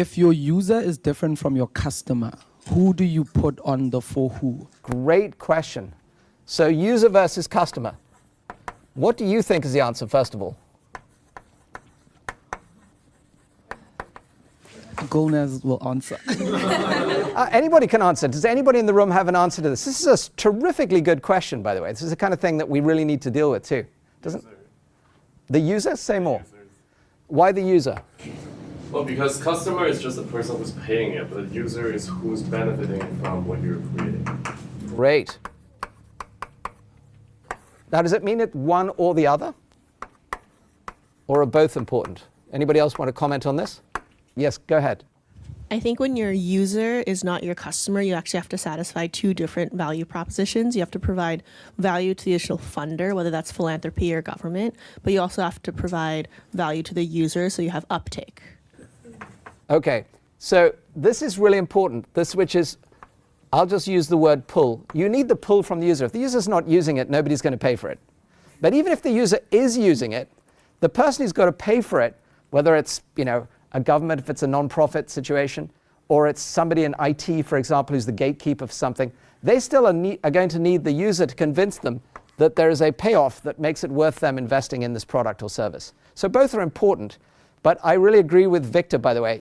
If your user is different from your customer, who do you put on the for who? Great question. So user versus customer. What do you think is the answer, first of all? Gomez will answer. Anybody can answer. Does anybody in the room have an answer to this? This is a terrifically good question, by the way. This is the kind of thing that we really need to deal with, too. Doesn't the user? Say more. Why the user? Well, because customer is just the person who's paying it, but the user is who's benefiting from what you're creating. Great. Now, does it mean it one or the other? Or are both important? Anybody else want to comment on this? Yes, go ahead. I think when your user is not your customer, you actually have to satisfy two different value propositions. You have to provide value to the initial funder, whether that's philanthropy or government, but you also have to provide value to the user so you have uptake. Okay, so this is really important. This, which is, I'll just use the word pull. You need the pull from the user. If the user's not using it, nobody's going to pay for it. But even if the user is using it, the person who's got to pay for it, whether it's, a government, if it's a non-profit situation, or it's somebody in IT, for example, who's the gatekeeper for something, they still are going to need the user to convince them that there is a payoff that makes it worth them investing in this product or service. So both are important, but I really agree with Victor, by the way.